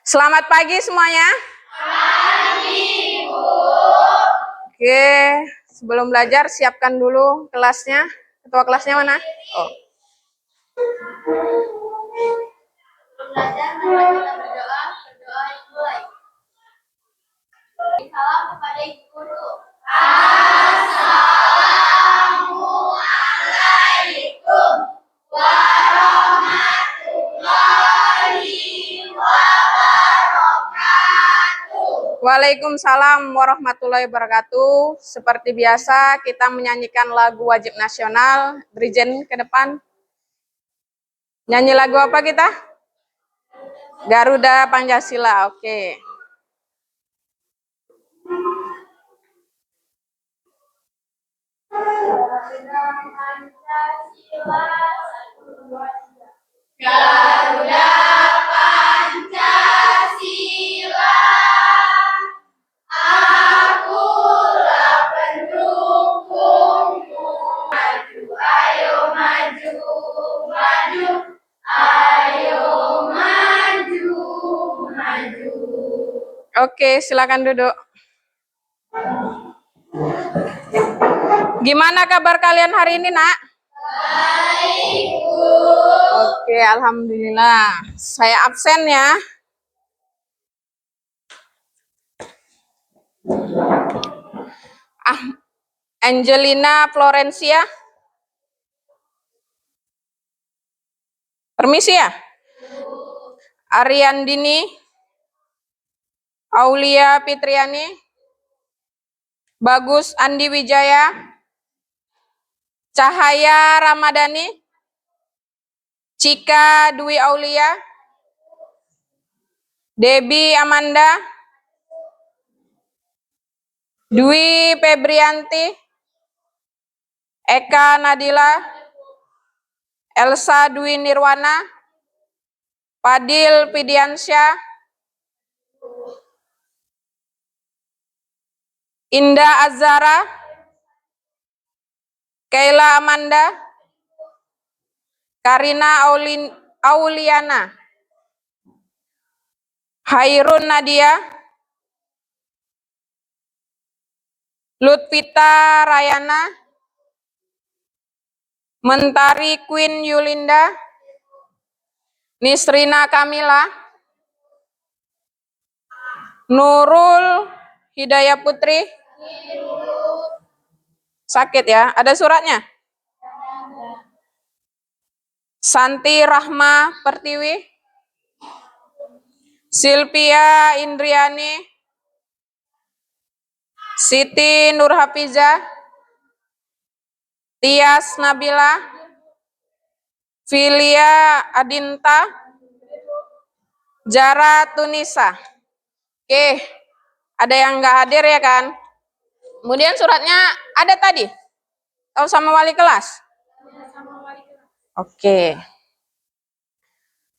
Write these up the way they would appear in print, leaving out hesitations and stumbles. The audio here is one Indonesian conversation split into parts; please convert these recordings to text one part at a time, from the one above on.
Selamat pagi semuanya. Pagi, Bu. Oke, sebelum belajar siapkan dulu kelasnya. Ketua kelasnya mana? Oh. Belajar, mari kita berdoa. Berdoa dimulai. Salam kepada Ibu Guru. Assalamualaikum warahmatullahi wabarakatuh. Waalaikumsalam warahmatullahi wabarakatuh. Seperti biasa kita menyanyikan lagu wajib nasional. Brigjen ke depan. Nyanyi lagu apa kita? Garuda Pancasila. Oke. Garuda Pancasila, akulah pendukungmu. Maju, ayo maju, maju, ayo maju, maju. Oke, silakan duduk. Gimana kabar kalian hari ini, Nak? Baik, Bu. Oke, alhamdulillah. Saya absen ya. Angelina Florencia. Permisi ya. Ariandini Aulia Fitriani. Bagus Andi Wijaya. Cahaya Ramadhani. Cika Dwi Aulia. Debbie Amanda. Dwi Febrianti. Eka Nadila. Elsa Dwi Nirwana. Fadil Fidiansyah. Indah Azara. Kayla Amanda. Karina Auliana. Hairun Nadia. Lutfita Rayana. Mentari Queen Yulinda. Nisrina Kamila. Nurul Hidayah Putri. Sakit ya? Ada suratnya? Santi Rahma Pertiwi. Silvia Indriani. Siti Nurhafiza. Tias Nabila. Filia Adinta. Jara Tunisa. Oke, ada yang nggak hadir ya kan? Kemudian suratnya ada tadi? Atau sama wali kelas? Oke.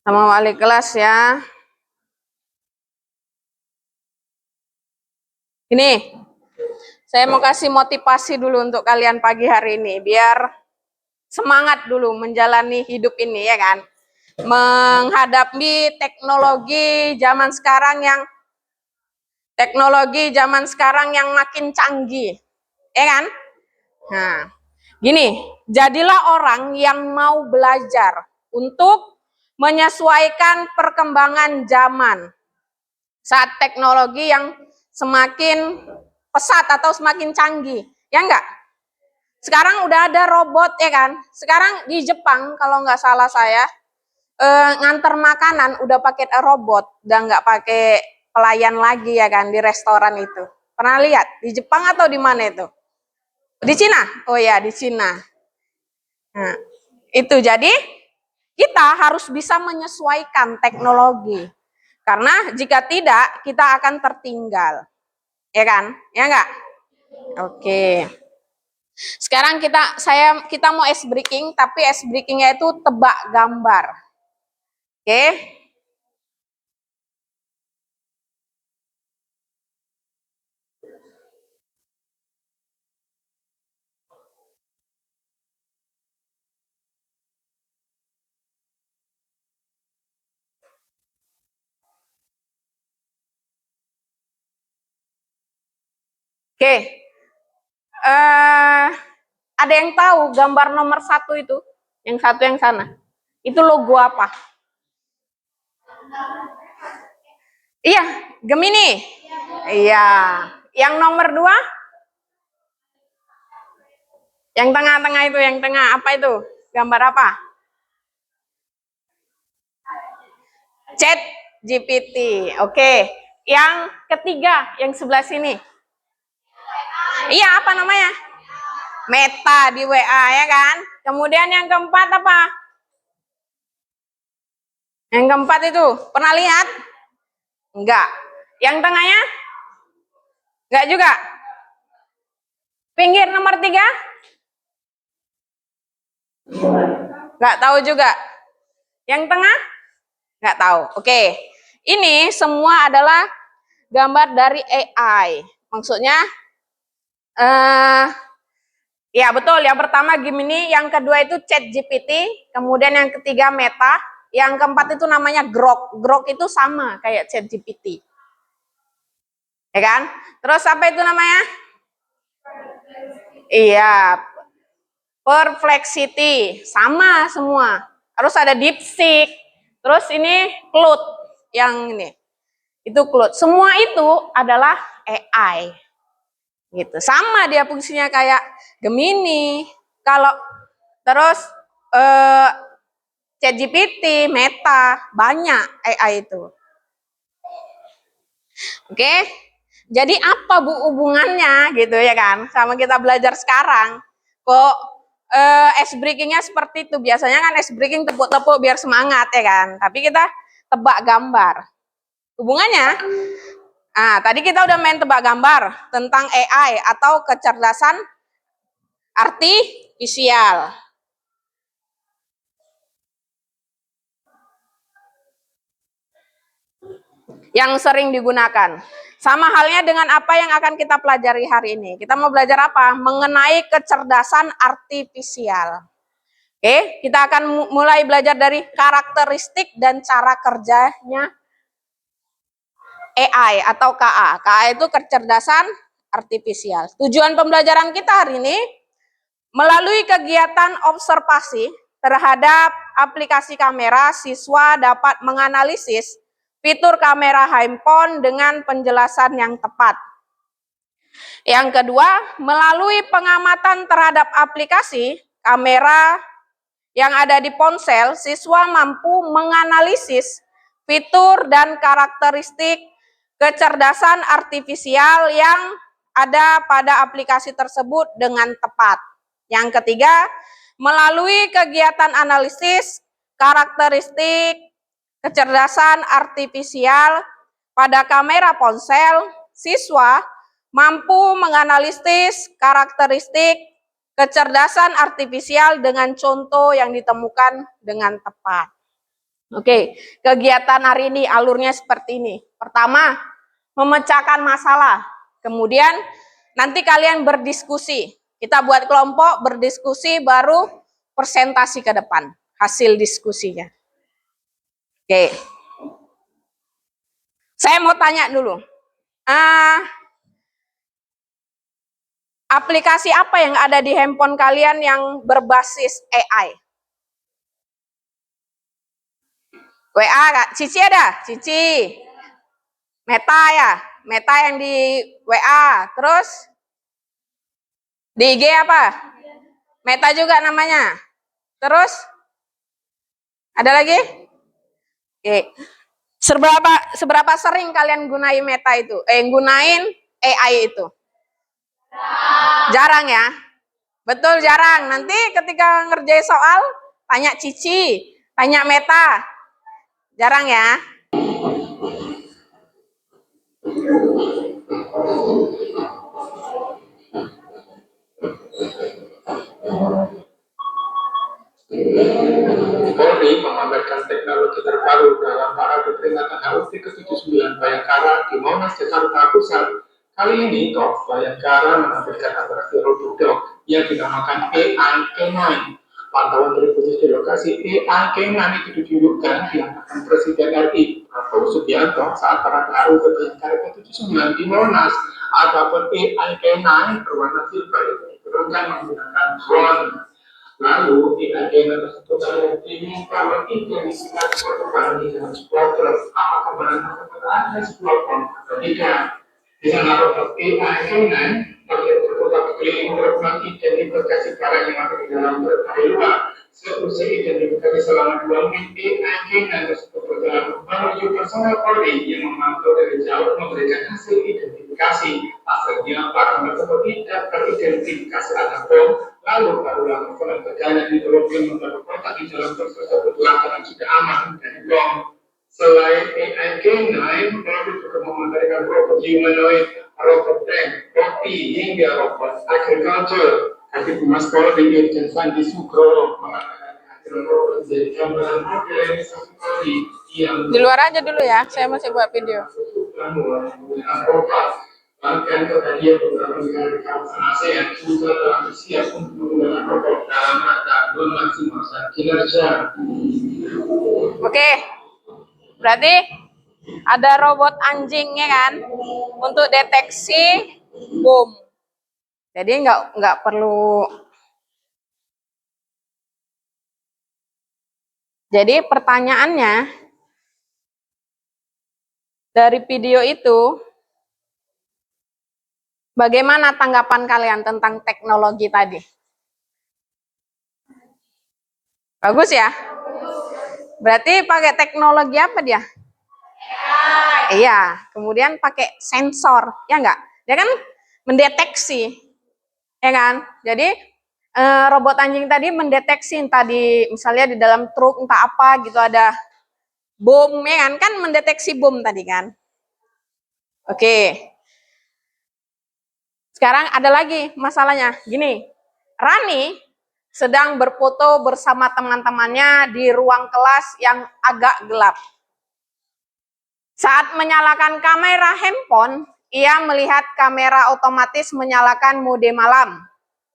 Sama wali kelas ya. Ini, saya mau kasih motivasi dulu untuk kalian pagi hari ini, biar semangat dulu menjalani hidup ini ya kan. Menghadapi teknologi zaman sekarang yang makin canggih, ya kan? Nah, gini, jadilah orang yang mau belajar untuk menyesuaikan perkembangan zaman saat teknologi yang semakin pesat atau semakin canggih, ya enggak? Sekarang udah ada robot ya kan? Sekarang di Jepang kalau nggak salah saya nganter makanan udah pakai robot, udah nggak pakai pelayan lagi ya kan di restoran itu. Pernah lihat di Jepang atau di mana itu? Di Cina? Oh ya di Cina. Nah, itu jadi kita harus bisa menyesuaikan teknologi. Karena jika tidak, kita akan tertinggal. Ya kan? Ya enggak? Oke. Sekarang kita mau ice breaking, tapi ice breakingnya itu tebak gambar. Oke. Oke. Ada yang tahu gambar nomor 1 itu? Yang satu yang sana. Itu logo apa? Iya, Gemini. Iya. Yang nomor 2? Yang tengah-tengah itu, yang tengah apa itu? Gambar apa? Chat GPT. Oke. Yang ketiga, yang sebelah sini. Iya, apa namanya? Meta di WA, ya kan? Kemudian yang keempat apa? Yang keempat itu, pernah lihat? Enggak. Yang tengahnya? Enggak juga. Pinggir nomor 3? Enggak tahu juga. Yang tengah? Enggak tahu. Oke. Ini semua adalah gambar dari AI. Maksudnya, ya betul. Yang pertama Gemini, yang kedua itu ChatGPT, kemudian yang ketiga Meta, yang keempat itu namanya Grok. Grok itu sama kayak ChatGPT. Ya kan? Terus apa itu namanya? Iya, Perplexity, sama semua. Terus ada DeepSeek. Terus ini Claude, yang ini. Itu Claude. Semua itu adalah AI. Gitu. Sama dia fungsinya kayak Gemini. Kalau terus ChatGPT, Meta, banyak AI itu. Oke? Jadi apa Bu hubungannya gitu ya kan sama kita belajar sekarang? Kok ice breakingnya seperti itu? Biasanya kan ice breaking tepuk-tepuk biar semangat ya kan. Tapi kita tebak gambar. Hubungannya? Tadi kita udah main tebak gambar tentang AI atau kecerdasan artifisial. Yang sering digunakan. Sama halnya dengan apa yang akan kita pelajari hari ini. Kita mau belajar apa? Mengenai kecerdasan artifisial. Oke, kita akan mulai belajar dari karakteristik dan cara kerjanya AI atau KA. KA itu kecerdasan artifisial. Tujuan pembelajaran kita hari ini melalui kegiatan observasi terhadap aplikasi kamera, siswa dapat menganalisis fitur kamera handphone dengan penjelasan yang tepat. Yang kedua, melalui pengamatan terhadap aplikasi kamera yang ada di ponsel, siswa mampu menganalisis fitur dan karakteristik kecerdasan artifisial yang ada pada aplikasi tersebut dengan tepat. Yang ketiga, melalui kegiatan analisis karakteristik kecerdasan artifisial pada kamera ponsel, siswa mampu menganalisis karakteristik kecerdasan artifisial dengan contoh yang ditemukan dengan tepat. Oke, kegiatan hari ini alurnya seperti ini. Pertama, memecahkan masalah. Kemudian nanti kalian berdiskusi. Kita buat kelompok berdiskusi baru presentasi ke depan hasil diskusinya. Oke. Saya mau tanya dulu. Aplikasi apa yang ada di handphone kalian yang berbasis AI? WA, Kak. Cici ada? Cici. Meta ya? Meta yang di WA. Terus di IG apa? Meta juga namanya. Terus ada lagi? Oke. Seberapa sering kalian gunain Meta itu? Gunain AI itu? Jarang ya? Betul, jarang. Nanti ketika ngerjain soal, tanya Cici, tanya Meta. Jarang ya? Polri memamerkan teknologi terbaru dalam parade peringatan HUT ke-79 Bayangkara di Monas, Jakarta Pusat. Kali ini, Bayangkara menampilkan atraksi Robodog yang dinamakan AI Canine. pantauan terkhusus di lokasi AI Kenan itu ditunjukkan diangkatkan Presiden RI Prabowo Subianto saat parade HUT ke-79 di Monas. Adapun AI Kenan berwarna silver itu diturunkan menggunakan drone. Lalu AI Kenan tersebut diminta mengidentifikasi perkembangan di dalam sebuah truk. Apakah barang tersebut ada sebuah kelompok atau tidak? Di sana robot AI Kenan terlihat berputar keliling truk mengidentifikasi barang yang ada di dalam truk dari luar. Seusai identifikasi selama 2 menit, AI Kenan tersebut berjalan menuju personel Polri yang memantau dari jauh memberikan hasil identifikasi. Hasilnya barang tersebut tidak teridentifikasi ada bom. Lalu barulah personel berjalan di turunkan membawa kotak di dalam truk tersebut lantaran sudah aman dari bom. Selain AI K9, Polri juga memanfaatkan robot humanoid, robot tank, roti, hingga robot agriculture. Kabid Humas Polri Irjen Sandi Sugro mengatakan hasil robot menjadi gambaran modernisasi Polri yang Di luar aja dulu ya, saya masih buat video. bahkan kemudian beberapa negara kawasan ASEAN juga telah bersiap untuk menggunakan robot dalam rangka memaksimalkan kinerja. Oke, berarti ada robot anjingnya kan untuk deteksi bom. Jadi nggak perlu. Jadi pertanyaannya dari video itu, bagaimana tanggapan kalian tentang teknologi tadi? Bagus ya? Berarti pakai teknologi apa dia? Iya, kemudian pakai sensor, ya enggak? Dia kan mendeteksi, ya kan? Jadi robot anjing tadi mendeteksi tadi misalnya di dalam truk entah apa gitu ada bom, ya kan? Kan mendeteksi bom tadi kan? Oke. Sekarang ada lagi masalahnya. Gini, Rani sedang berfoto bersama teman-temannya di ruang kelas yang agak gelap. Saat menyalakan kamera handphone, ia melihat kamera otomatis menyalakan mode malam,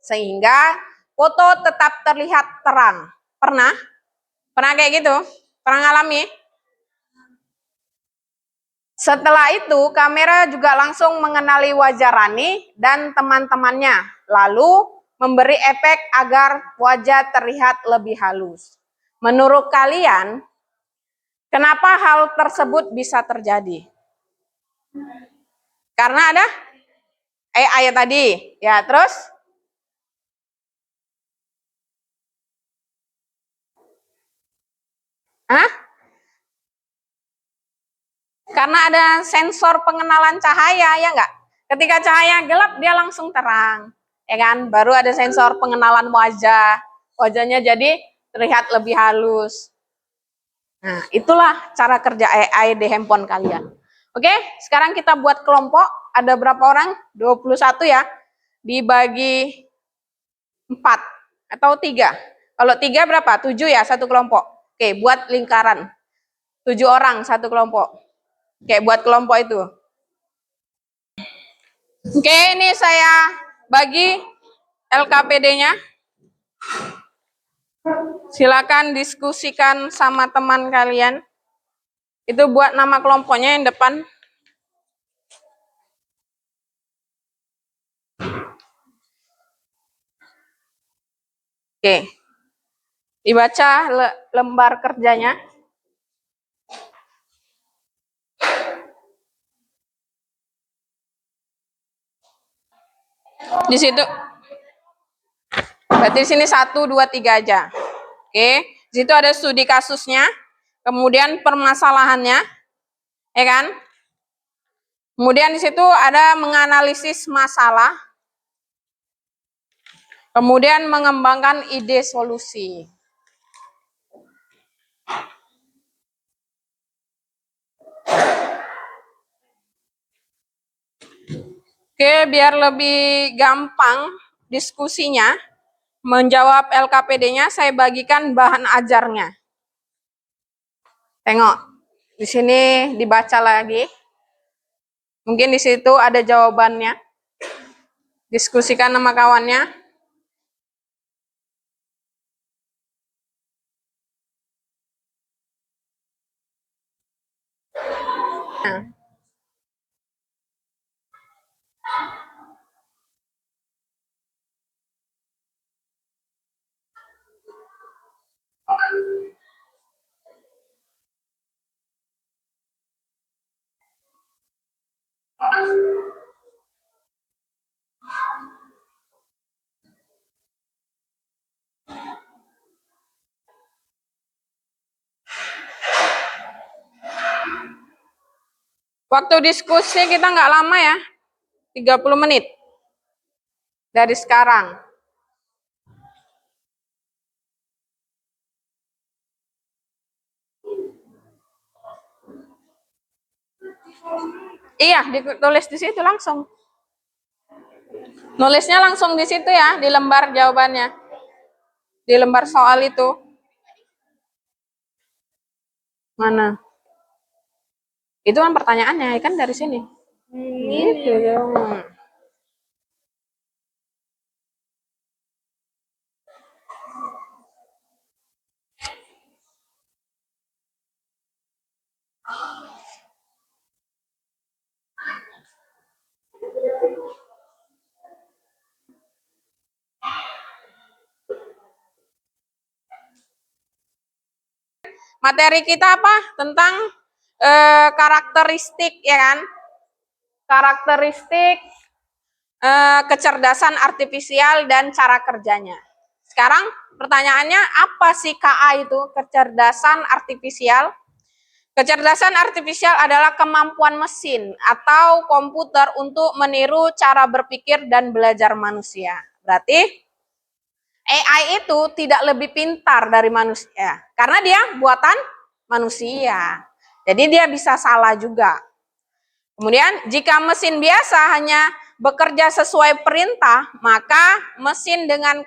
sehingga foto tetap terlihat terang. Pernah? Pernah kayak gitu? Pernah ngalami? Setelah itu, kamera juga langsung mengenali wajah Rani dan teman-temannya, lalu memberi efek agar wajah terlihat lebih halus. Menurut kalian, kenapa hal tersebut bisa terjadi? Karena ada ayat tadi, ya terus? Hah? Karena ada sensor pengenalan cahaya, ya enggak? Ketika cahaya gelap, dia langsung terang, ya kan? Baru ada sensor pengenalan wajah, wajahnya jadi terlihat lebih halus. Nah, itulah cara kerja AI di handphone kalian. Oke, sekarang kita buat kelompok. Ada berapa orang? 21 ya. Dibagi 4 atau 3. Kalau 3 berapa? 7 ya, satu kelompok. Oke, buat lingkaran. 7 orang satu kelompok. Oke, buat kelompok itu. Oke, ini saya bagi LKPD-nya. Silakan diskusikan sama teman kalian. Itu buat nama kelompoknya yang depan. Oke. Dibaca lembar kerjanya. Di situ. Berarti di sini 1, 2, 3 aja. Oke. Di situ ada studi kasusnya. Kemudian permasalahannya. Ya kan? Kemudian di situ ada menganalisis masalah. Kemudian mengembangkan ide solusi. Oke, biar lebih gampang diskusinya, menjawab LKPD-nya, saya bagikan bahan ajarnya. Tengok, di sini dibaca lagi. Mungkin di situ ada jawabannya. Diskusikan sama kawannya. Nah, waktu diskusi kita nggak lama ya, 30 menit dari sekarang. Iya, ditulis di situ langsung. Nulisnya langsung di situ ya, di lembar jawabannya. Di lembar soal itu. Mana? Itu kan pertanyaannya, kan dari sini. Gitu dong. Materi kita apa? Tentang karakteristik, ya kan? Karakteristik kecerdasan artifisial dan cara kerjanya. Sekarang pertanyaannya, apa sih KA itu? Kecerdasan artifisial. Kecerdasan artifisial adalah kemampuan mesin atau komputer untuk meniru cara berpikir dan belajar manusia. Berarti AI itu tidak lebih pintar dari manusia, karena dia buatan manusia. Jadi dia bisa salah juga. Kemudian jika mesin biasa hanya bekerja sesuai perintah, maka mesin dengan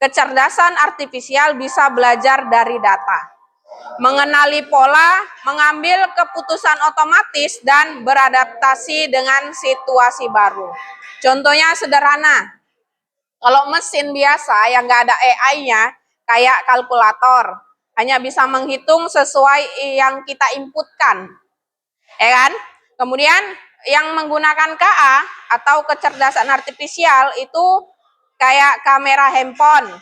kecerdasan artifisial bisa belajar dari data, mengenali pola, mengambil keputusan otomatis, dan beradaptasi dengan situasi baru. Contohnya sederhana, kalau mesin biasa yang nggak ada AI-nya, kayak kalkulator, hanya bisa menghitung sesuai yang kita inputkan, ya kan? Kemudian yang menggunakan KA atau kecerdasan artifisial itu kayak kamera handphone.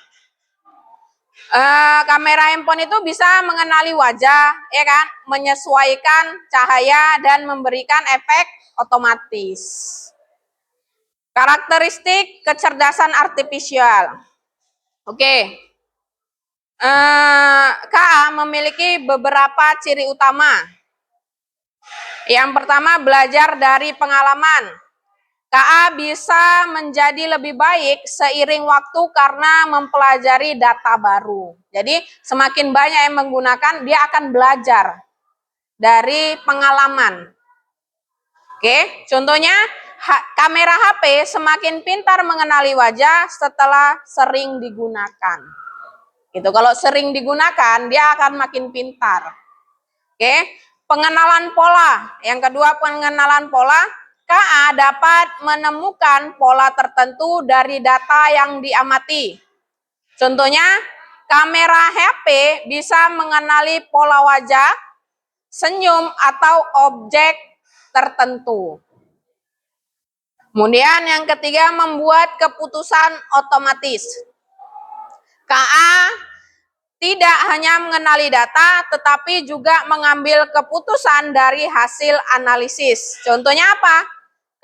Kamera handphone itu bisa mengenali wajah, ya kan, menyesuaikan cahaya dan memberikan efek otomatis. Karakteristik kecerdasan artifisial. Oke. KA memiliki beberapa ciri utama. Yang pertama, belajar dari pengalaman. KA bisa menjadi lebih baik seiring waktu karena mempelajari data baru. Jadi semakin banyak yang menggunakan, dia akan belajar dari pengalaman. Oke, contohnya kamera HP semakin pintar mengenali wajah setelah sering digunakan. Gitu. Kalau sering digunakan, dia akan makin pintar. Oke, pengenalan pola. Yang kedua, pengenalan pola. KA dapat menemukan pola tertentu dari data yang diamati. Contohnya, kamera HP bisa mengenali pola wajah, senyum, atau objek tertentu. Kemudian yang ketiga, membuat keputusan otomatis. KA tidak hanya mengenali data, tetapi juga mengambil keputusan dari hasil analisis. Contohnya apa?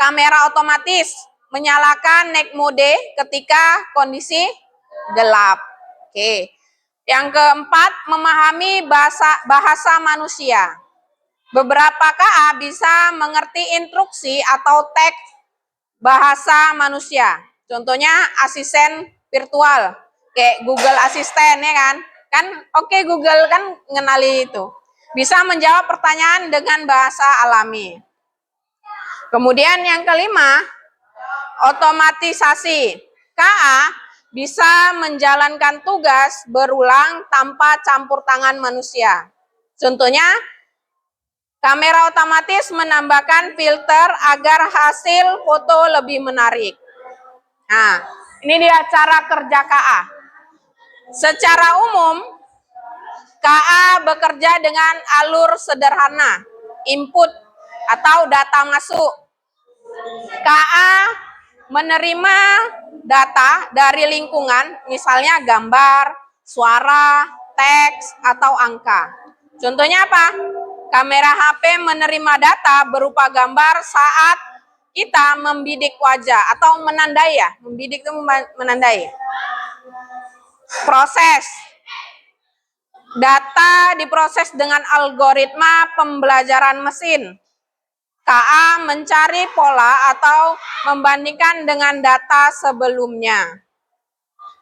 Kamera otomatis menyalakan night mode ketika kondisi gelap. Oke. Yang keempat, memahami bahasa manusia. Beberapa KA bisa mengerti instruksi atau teks bahasa manusia. Contohnya asisten virtual, kayak Google Assistant, ya kan? Kan oke, Google kan mengenali itu. Bisa menjawab pertanyaan dengan bahasa alami. Kemudian yang kelima, otomatisasi. KA bisa menjalankan tugas berulang tanpa campur tangan manusia. Contohnya, kamera otomatis menambahkan filter agar hasil foto lebih menarik. Nah, ini dia cara kerja KA. Secara umum, KA bekerja dengan alur sederhana. Input atau data masuk. KA menerima data dari lingkungan, misalnya gambar, suara, teks, atau angka. Contohnya apa? Kamera HP menerima data berupa gambar saat kita membidik wajah atau menandai ya. Membidik itu menandai. Proses. Data diproses dengan algoritma pembelajaran mesin. KA mencari pola atau membandingkan dengan data sebelumnya.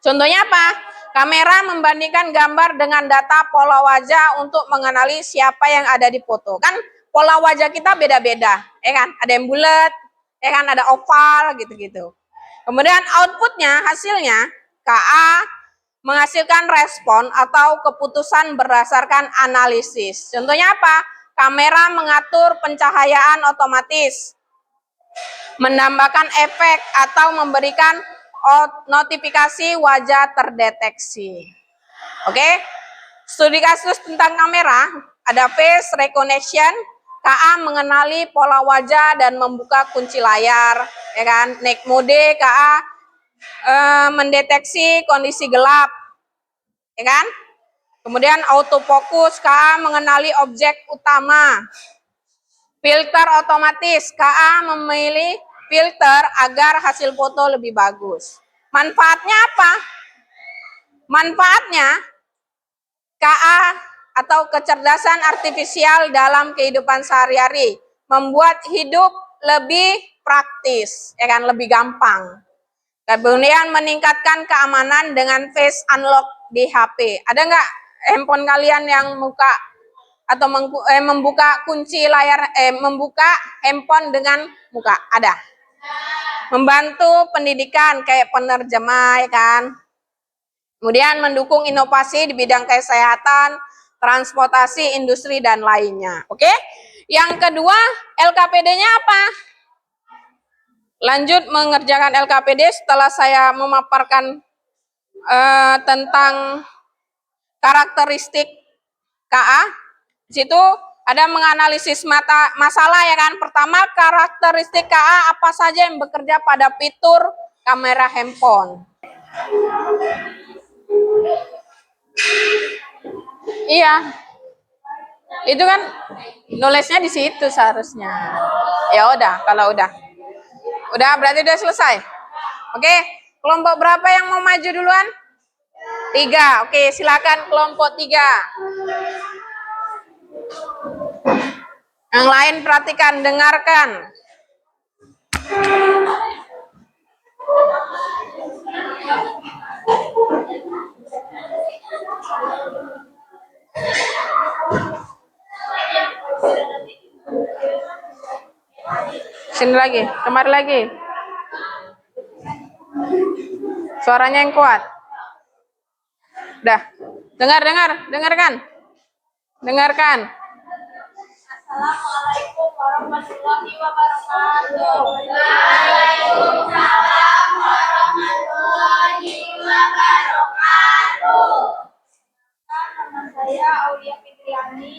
Contohnya apa? Kamera membandingkan gambar dengan data pola wajah untuk mengenali siapa yang ada di foto. Kan pola wajah kita beda-beda, ya kan? Ada yang bulat, ya kan? Ada oval gitu-gitu. Kemudian outputnya, hasilnya, KA menghasilkan respon atau keputusan berdasarkan analisis. Contohnya apa? Kamera mengatur pencahayaan otomatis, menambahkan efek atau memberikan notifikasi wajah terdeteksi. Oke, studi kasus tentang kamera, ada face recognition, KA mengenali pola wajah dan membuka kunci layar, ya kan? Night mode, KA mendeteksi kondisi gelap, ya kan? Kemudian autofocus, KA mengenali objek utama. Filter otomatis, KA memilih filter agar hasil foto lebih bagus. Manfaatnya apa? Manfaatnya KA atau kecerdasan artifisial dalam kehidupan sehari-hari membuat hidup lebih praktis, ya kan, lebih gampang. Kemudian meningkatkan keamanan dengan face unlock di HP. Ada nggak handphone kalian yang buka atau membuka kunci layar, membuka handphone dengan muka? Ada. Membantu pendidikan kayak penerjemah, ya kan. Kemudian mendukung inovasi di bidang kesehatan, transportasi, industri, dan lainnya. Oke. Yang kedua, LKPD-nya apa? Lanjut mengerjakan LKPD setelah saya memaparkan tentang karakteristik KA. Di situ ada menganalisis masalah, ya kan. Pertama, karakteristik KA apa saja yang bekerja pada fitur kamera handphone. Iya. Itu kan nulisnya di situ seharusnya. Ya udah, kalau udah berarti udah selesai. Oke, kelompok berapa yang mau maju duluan? 3. Oke, silakan kelompok 3. Yang lain perhatikan, dengarkan. Sini lagi, kemari lagi. Suaranya yang kuat. Dah, dengarkan. Assalamualaikum warahmatullahi wabarakatuh. Waalaikumsalam warahmatullahi wabarakatuh. Nama saya Aulia Fitriani.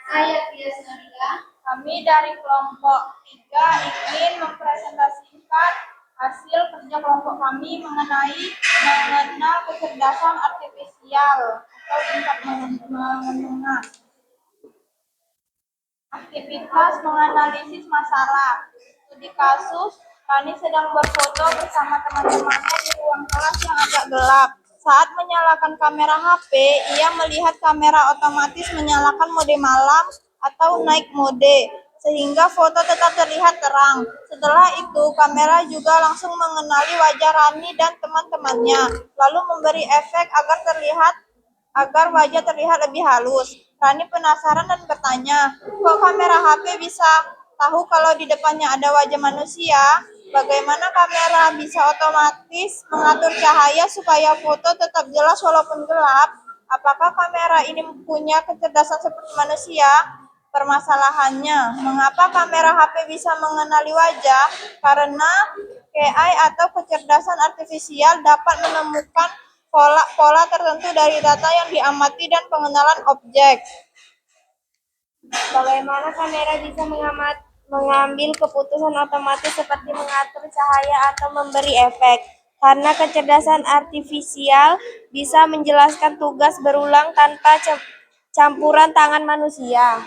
Saya Fiasnaria. Kami dari kelompok 3 ingin mempresentasikan hasil kerja kelompok kami mengenal kecerdasan artifisial atau tingkat menengah. Aktivitas menganalisis masalah. Studi kasus, Rani sedang berfoto bersama teman-temannya di ruang kelas yang agak gelap. Saat menyalakan kamera HP, ia melihat kamera otomatis menyalakan mode malam atau night mode, sehingga foto tetap terlihat terang. Setelah itu, kamera juga langsung mengenali wajah Rani dan teman-temannya, lalu memberi efek agar wajah terlihat lebih halus. Rani penasaran dan bertanya, kok kamera HP bisa tahu kalau di depannya ada wajah manusia? Bagaimana kamera bisa otomatis mengatur cahaya supaya foto tetap jelas walaupun gelap? Apakah kamera ini punya kecerdasan seperti manusia? Permasalahannya, mengapa kamera HP bisa mengenali wajah? Karena AI atau kecerdasan artifisial dapat menemukan dari data yang diamati dan pengenalan objek. Bagaimana kamera bisa mengambil keputusan otomatis seperti mengatur cahaya atau memberi efek? Karena kecerdasan artifisial bisa menjelaskan tugas berulang tanpa campuran tangan manusia.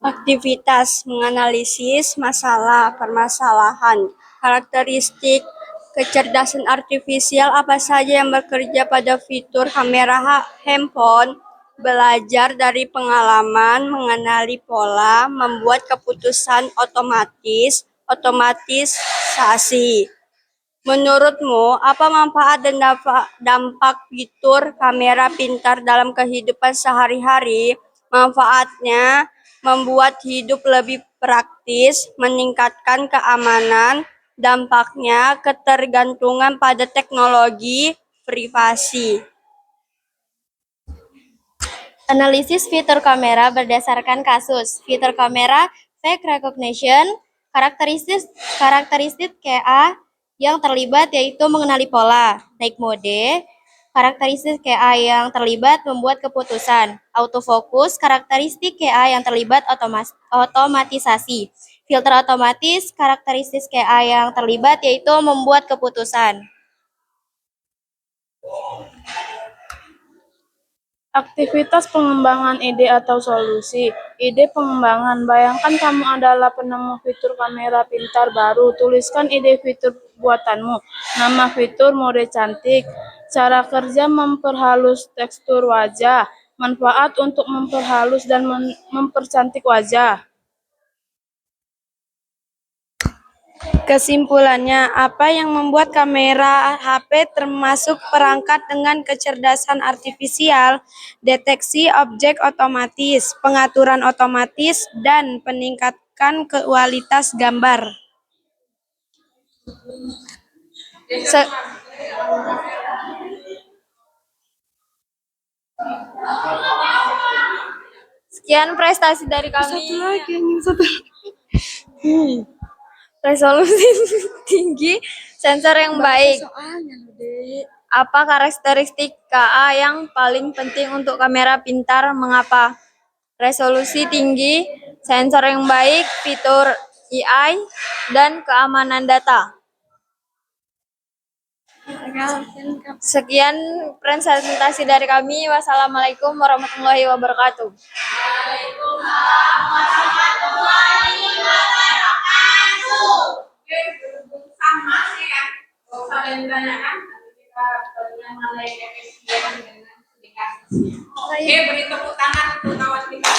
Aktivitas menganalisis masalah permasalahan. Karakteristik kecerdasan artifisial apa saja yang bekerja pada fitur kamera handphone? Belajar dari pengalaman, mengenali pola, membuat keputusan otomatisasi. Menurutmu, apa manfaat dan dampak fitur kamera pintar dalam kehidupan sehari-hari? Manfaatnya membuat hidup lebih praktis, meningkatkan keamanan, dampaknya ketergantungan pada teknologi, privasi. Analisis fitur kamera berdasarkan kasus. Fitur kamera face recognition, karakteristik KA yang terlibat yaitu mengenali pola. Night mode, karakteristik KA yang terlibat membuat keputusan. Autofocus, karakteristik KA yang terlibat otomatisasi. Filter otomatis, karakteristik KA yang terlibat yaitu membuat keputusan. Aktivitas pengembangan ide atau solusi. Ide pengembangan. Bayangkan kamu adalah penemu fitur kamera pintar baru. Tuliskan ide fitur buatanmu. Nama fitur mode cantik. Cara kerja memperhalus tekstur wajah. Manfaat untuk memperhalus dan mempercantik wajah. Kesimpulannya, apa yang membuat kamera HP termasuk perangkat dengan kecerdasan artifisial, deteksi objek otomatis, pengaturan otomatis, dan peningkatkan kualitas gambar. Sekian prestasi dari kami. Resolusi tinggi, sensor yang baik. Apa karakteristik KA yang paling penting untuk kamera pintar? Mengapa? Resolusi tinggi, sensor yang baik, fitur AI, dan keamanan data. Sekian presentasi dari kami. Wassalamualaikum warahmatullahi wabarakatuh. Sama sih ya. Kalau kalian tanyakan, nanti kita bagaimana efisien dengan aplikasi. Oke, beri tepuk tangan untuk kawan kita.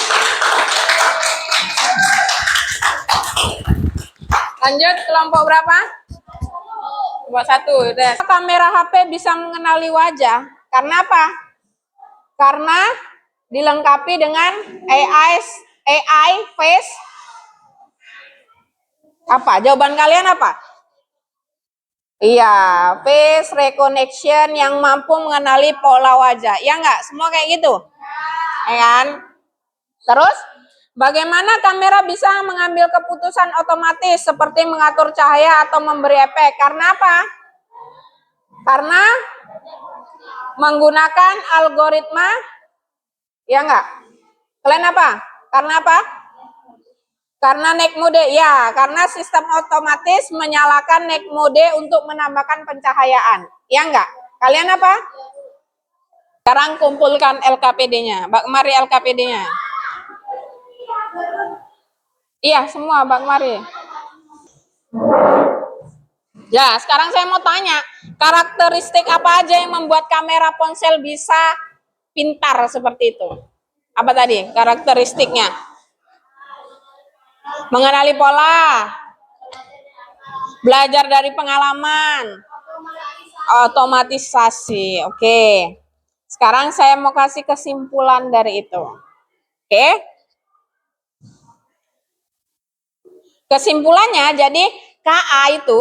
Lanjut kelompok berapa? Kelompok 1. Udah. Kamera HP bisa mengenali wajah. Karena apa? Karena dilengkapi dengan AI face. Apa? Jawaban kalian apa? Iya, face recognition yang mampu mengenali pola wajah. Ya enggak? Semua kayak gitu? Ya kan? Terus, bagaimana kamera bisa mengambil keputusan otomatis seperti mengatur cahaya atau memberi efek? Karena apa? Karena menggunakan algoritma, ya enggak? Kalian apa? Karena apa? Karena night mode, ya, karena sistem otomatis menyalakan night mode untuk menambahkan pencahayaan. Ya enggak? Kalian apa? Sekarang kumpulkan LKPD-nya. Mbak Mari LKPD-nya. Iya, semua Mbak Mari. Ya, sekarang saya mau tanya, karakteristik apa aja yang membuat kamera ponsel bisa pintar seperti itu? Apa tadi karakteristiknya? Mengenali pola, belajar dari pengalaman, otomatisasi. Oke. Sekarang saya mau kasih kesimpulan dari itu. Oke. Kesimpulannya, jadi KA itu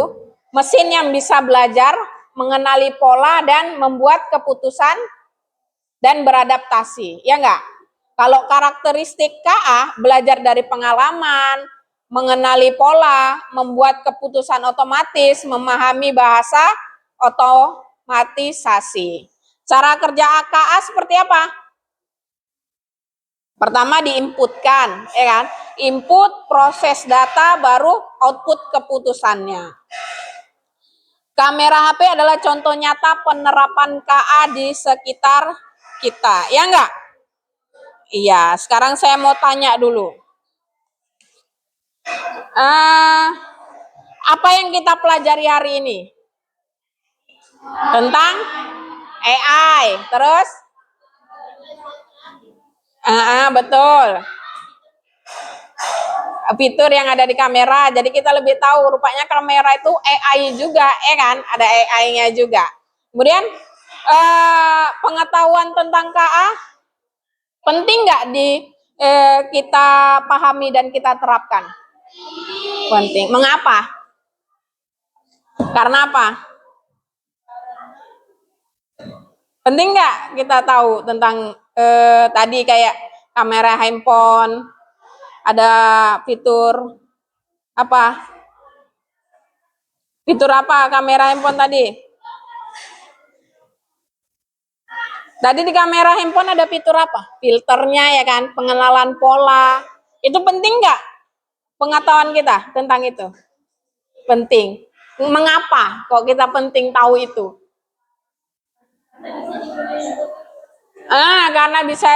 mesin yang bisa belajar, mengenali pola, dan membuat keputusan dan beradaptasi. Ya enggak? Kalau karakteristik KA, belajar dari pengalaman, mengenali pola, membuat keputusan otomatis, memahami bahasa, otomatisasi. Cara kerja KA seperti apa? Pertama diinputkan, ya kan? Input, proses data, baru output keputusannya. Kamera HP adalah contoh nyata penerapan KA di sekitar kita, ya enggak? Iya, sekarang saya mau tanya dulu. Apa yang kita pelajari hari ini? Tentang AI, terus? Betul. Fitur yang ada di kamera, jadi kita lebih tahu rupanya kamera itu AI juga, ya kan? Ada AI-nya juga. Kemudian pengetahuan tentang KA penting nggak kita pahami dan kita terapkan? Penting. Mengapa? Karena apa? Penting nggak kita tahu tentang tadi kayak kamera handphone, ada fitur apa? Fitur apa kamera handphone tadi? Tadi di kamera handphone ada fitur apa? Filternya, ya kan? Pengenalan pola. Itu penting nggak pengetahuan kita tentang itu? Penting. Mengapa kok kita penting tahu itu? Karena bisa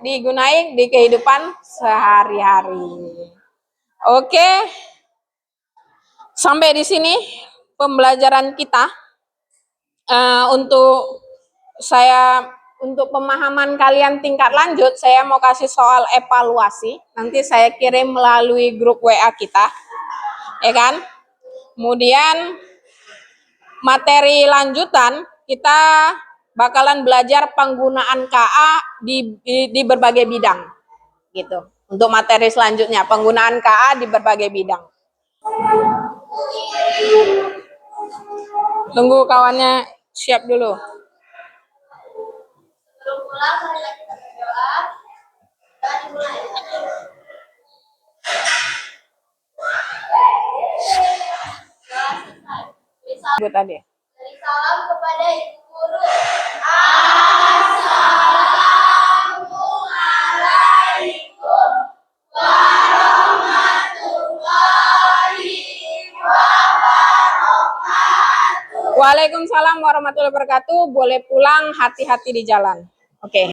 digunakan di kehidupan sehari-hari. Oke. Sampai di sini pembelajaran kita. Untuk pemahaman kalian tingkat lanjut, saya mau kasih soal evaluasi. Nanti saya kirim melalui grup WA kita, ya kan? Kemudian materi lanjutan kita bakalan belajar penggunaan KA di berbagai bidang, gitu. Untuk materi selanjutnya penggunaan KA di berbagai bidang. Tunggu kawannya siap dulu. Ibu tadi. Salam kepada Ibu Guru. Waalaikumsalam warahmatullahi wabarakatuh. Boleh pulang, hati-hati di jalan. Oke.